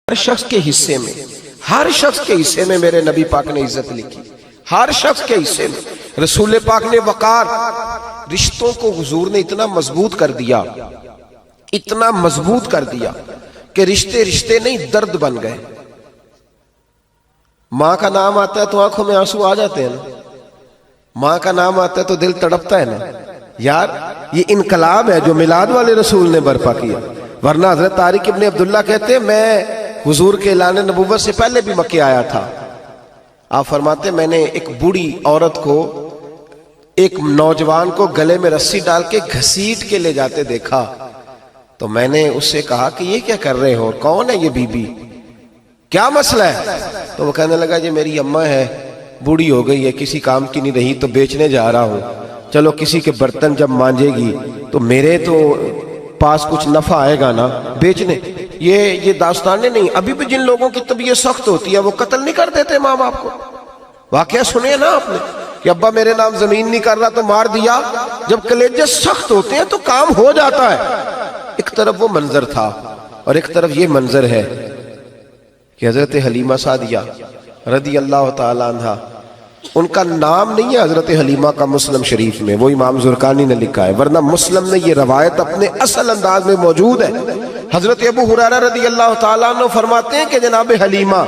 ہر شخص کے حصے میں، ہر شخص کے حصے میں میرے نبی پاک نے عزت لکھی، ہر شخص کے حصے میں۔ رسول پاک نے وقار، رشتوں کو حضور نے اتنا مضبوط کر دیا، اتنا مضبوط کر دیا کہ رشتے رشتے نہیں درد بن گئے۔ ماں کا نام آتا ہے تو آنکھوں میں آنسو آ جاتے ہیں نا، ماں کا نام آتا ہے تو دل تڑپتا ہے نا۔ یار یہ انقلاب ہے جو میلاد والے رسول نے برپا کیا، ورنہ حضرت طارق ابن عبداللہ کہتے ہیں میں حضور کے اعلان نبوت سے پہلے بھی مکے آیا تھا۔ آپ فرماتے میں نے ایک بوڑھی عورت کو، ایک نوجوان کو گلے میں رسی ڈال کے گھسیٹ کے لے جاتے دیکھا، تو میں نے اس سے کہا کہ یہ کیا کر رہے ہو، کون ہے یہ بی بی، کیا مسئلہ ہے؟ تو وہ کہنے لگا جی میری اماں ہے، بوڑھی ہو گئی ہے، کسی کام کی نہیں رہی تو بیچنے جا رہا ہوں، چلو کسی کے برتن جب مانجے گی تو میرے تو پاس کچھ نفع آئے گا نا بیچنے۔ یہ داستانیں نہیں، ابھی بھی جن لوگوں کی طبیعت سخت ہوتی ہے وہ قتل نہیں کر دیتے ماں باپ کو۔ واقعہ سنے نا آپ نے کہ ابا میرے نام زمین نہیں کر رہا تو مار دیا۔ جب کلیجے سخت ہوتے ہیں تو کام ہو جاتا ہے۔ ایک طرف وہ منظر تھا اور ایک طرف یہ منظر ہے کہ حضرت حلیمہ سعدیہ رضی اللہ تعالی عنہ، ان کا نام نہیں ہے حضرت حلیمہ کا مسلم شریف میں، وہ امام زرقانی نے لکھا ہے، ورنہ مسلم میں یہ روایت اپنے اصل انداز میں موجود ہے۔ حضرت ابو ہریرہ رضی اللہ تعالیٰ عنہ فرماتے ہیں کہ جناب حلیمہ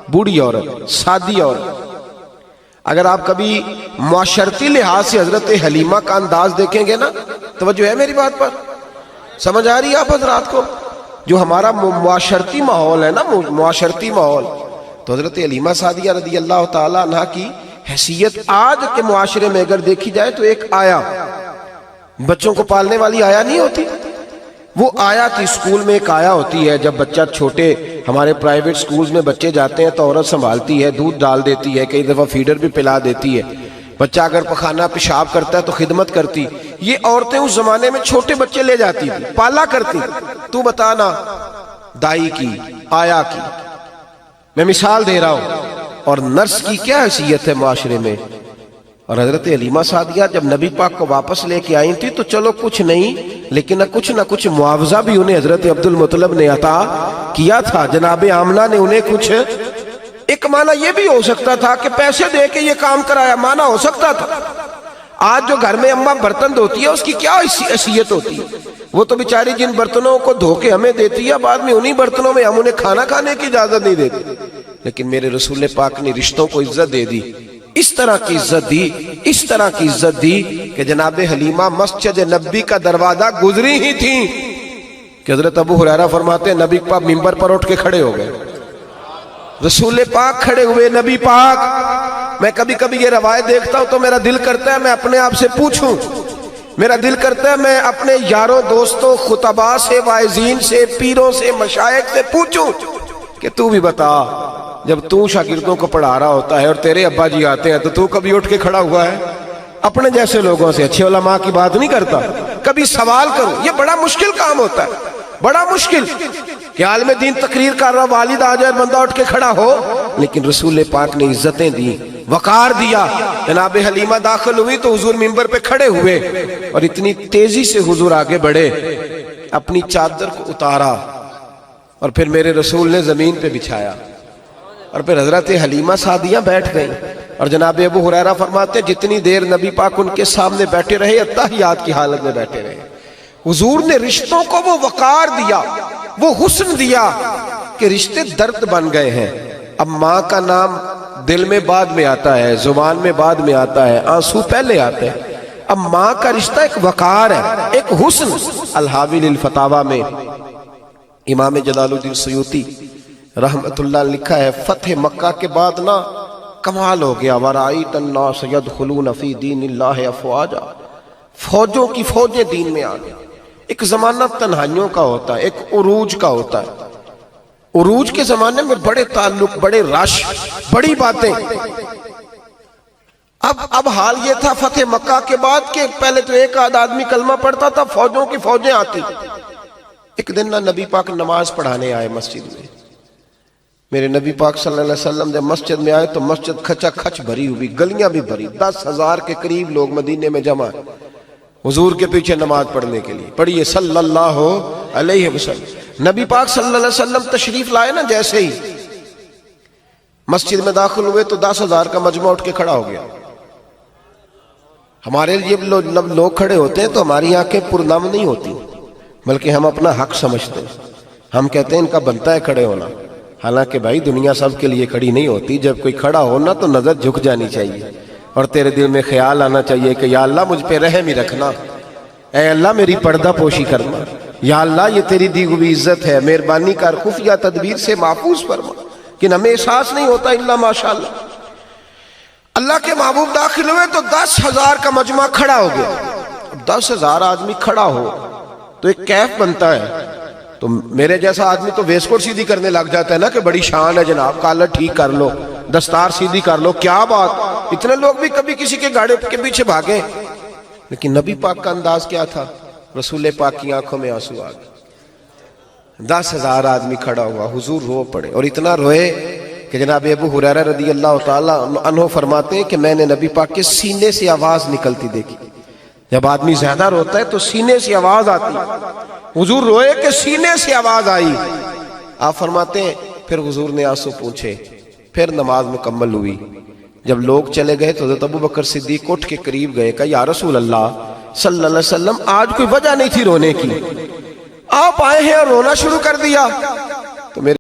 بوڑھی عورت، سادی عورت، اگر آپ کبھی معاشرتی لحاظ سے حضرت حلیمہ کا انداز دیکھیں گے نا، توجہ ہے میری بات پر، سمجھ آ رہی ہے آپ حضرات کو؟ جو ہمارا معاشرتی ماحول ہے نا، معاشرتی ماحول، تو حضرت حلیمہ سعدیہ رضی اللہ تعالیٰ عنہ کی حیثیت آج کے معاشرے میں اگر دیکھی جائے تو ایک آیا، بچوں کو پالنے والی آیا نہیں ہوتی، وہ آیا تھی۔ اسکول میں ایک آیا ہوتی ہے، جب بچہ چھوٹے ہمارے پرائیویٹ سکولز میں بچے جاتے ہیں تو عورت سنبھالتی ہے، دودھ ڈال دیتی ہے، کئی دفعہ فیڈر بھی پلا دیتی ہے، بچہ اگر پخانہ پیشاب کرتا ہے تو خدمت کرتی۔ یہ عورتیں اس زمانے میں چھوٹے بچے لے جاتی تھی، پالا کرتی۔ تو بتانا دائی کی، آیا کی، میں مثال دے رہا ہوں، اور نرس کی کیا حیثیت ہے معاشرے میں۔ اور حضرت حلیمہ سعدیہ جب نبی پاک کو واپس لے کے آئی تھی تو چلو کچھ نہیں، لیکن نہ کچھ معاوضہ بھی انہیں حضرت عبد المطلب نے عطا کیا تھا۔ جناب آمنہ نے انہیں کچھ، ایک معنی یہ بھی ہو سکتا تھا کہ پیسے دے کے یہ کام کرایا، معنی ہو سکتا تھا۔ آج جو گھر میں اماں برتن دھوتی ہے اس کی کیا حیثیت ہوتی ہے؟ وہ تو بیچاری جن برتنوں کو دھو کے ہمیں دیتی ہے، بعد میں انہی برتنوں میں ہم انہیں کھانا کھانے کی اجازت نہیں دیتے۔ لیکن میرے رسول پاک نے رشتوں کو عزت دے دی، اس طرح کی عزت دی، اس طرح کی عزت دی کہ جناب حلیمہ مسجد نبی کا دروازہ گزری ہی تھی کہ حضرت ابو ہریرہ فرماتے ہیں نبی پاک ممبر پر اٹھ کے کھڑے ہو گئے، رسول پاک کھڑے ہوئے، نبی پاک۔ میں کبھی کبھی یہ روایت دیکھتا ہوں تو میرا دل کرتا ہے میں اپنے آپ سے پوچھوں، میرا دل کرتا ہے میں اپنے یاروں دوستوں خطباء سے، واعظین سے، پیروں سے، مشائخ سے پوچھوں کہ تو بھی بتا، جب تو شاگردوں کو پڑھا رہا ہوتا ہے اور تیرے ابا جی آتے ہیں تو کبھی اٹھ کے کھڑا ہوا ہے؟ اپنے جیسے لوگوں سے، اچھے علماء کی بات نہیں کرتا، کبھی سوال کرو۔ یہ بڑا مشکل کام ہوتا ہے، بڑا مشکل کہ عالم دین تقریر کر رہا، والد آ جائے، بندہ اٹھ کے کھڑا ہو۔ لیکن رسول پاک نے عزتیں دی، وقار دیا۔ جناب حلیمہ داخل ہوئی تو حضور ممبر پہ کھڑے ہوئے اور اتنی تیزی سے حضور آگے بڑھے، اپنی چادر کو اتارا اور پھر میرے رسول نے زمین پہ بچھایا، اور پھر حضرت حلیمہ سعدیہ بیٹھ گئی۔ اور جناب ابو ہریرہ فرماتے ہیں جتنی دیر نبی پاک ان کے سامنے بیٹھے رہے، اتحیات کی حالت میں بیٹھے رہے۔ حضور نے رشتوں کو وہ وقار دیا، وہ حسن دیا کہ رشتے درد بن گئے ہیں۔ اب ماں کا نام دل میں بعد میں آتا ہے، زبان میں بعد میں آتا ہے، آنسو پہلے آتے ہیں۔ اب ماں کا رشتہ ایک وقار ہے، ایک حسن۔ الحاوی للفتاوی میں امام جلال الدین سیوطی رحمت اللہ لکھا ہے فتح مکہ کے بعد نا کمال ہو گیا، وَرَأَيْتَ النَّاسَ يَدْخُلُونَ فِي دِينِ اللَّهِ أَفْوَاجًا، فوجوں کی فوجیں دین میں آ گئی۔ ایک زمانہ تنہائیوں کا ہوتا ہے، ایک عروج کا ہوتا ہے۔ عروج کے زمانے میں بڑے تعلق، بڑے رش، بڑی باتیں۔ اب حال یہ تھا فتح مکہ کے بعد کہ پہلے تو ایک آدمی کلمہ پڑھتا تھا، فوجوں کی فوجیں آتی۔ ایک دن نہ نبی پاک نماز پڑھانے آئے مسجد میں، میرے نبی پاک صلی اللہ علیہ وسلم جب مسجد میں آئے تو مسجد کھچا کھچ بھری ہوئی، گلیاں بھی بھری، 10,000 کے قریب لوگ مدینے میں جمع حضور کے پیچھے نماز پڑھنے کے لیے۔ پڑھیے صلی اللہ علیہ وسلم۔ نبی پاک صلی اللہ علیہ وسلم تشریف لائے نا، جیسے ہی مسجد میں داخل ہوئے تو 10,000 کا مجمع اٹھ کے کھڑا ہو گیا. ہمارے لیے لوگ کھڑے ہوتے ہیں تو ہماری آنکھیں پرنم نہیں ہوتی، بلکہ ہم اپنا حق سمجھتے ہیں. ہم کہتے ہیں ان کا بنتا ہے کھڑے ہونا. حالانکہ بھائی دنیا سب کے لیے کھڑی نہیں ہوتی. جب کوئی کھڑا ہونا تو نظر جھک جانی چاہیے اور تیرے دل میں خیال آنا چاہیے کہ یا اللہ مجھ پہ رحم ہی رکھنا، اے اللہ میری پردہ پوشی کرنا، یا اللہ یہ تیری دی ہوئی عزت ہے، مہربانی کر خفیہ تدبیر سے محفوظ فرما. کہ ہمیں احساس نہیں ہوتا الا ماشاءاللہ. اللہ کے محبوب داخل ہوئے تو 10,000 کا مجمع کھڑا ہو گیا. 10,000 آدمی کھڑا ہو تو ایک کیف بنتا ہے. تو میرے جیسا آدمی تو ویس کوٹ سیدھی کرنے لگ جاتا ہے نا کہ بڑی شان ہے جناب، کالر ٹھیک کر لو، دستار سیدھی کر لو، کیا بات. اتنے لوگ بھی کبھی کسی کے گاڑی کے پیچھے بھاگے. لیکن نبی پاک کا انداز کیا تھا؟ رسول پاک کی آنکھوں میں آنسو آ گئے. 10,000 آدمی کھڑا ہوا، حضور رو پڑے اور اتنا روئے کہ جناب ابو ہریرہ رضی اللہ تعالی عنہ فرماتے ہیں کہ میں نے نبی پاک کے سینے سے آواز نکلتی دیکھی. جب آدمی زیادہ روتا ہے تو سینے سے آواز آتی. حضور روئے کہ سینے سے آواز آئی. آپ فرماتے ہیں پھر حضور نے آنسو پوچھے، پھر نماز مکمل ہوئی. جب لوگ چلے گئے تو حضرت ابو بکر صدیق اٹھ کے قریب گئے، کہا یا رسول اللہ صلی اللہ علیہ وسلم آج کوئی وجہ نہیں تھی رونے کی، آپ آئے ہیں اور رونا شروع کر دیا.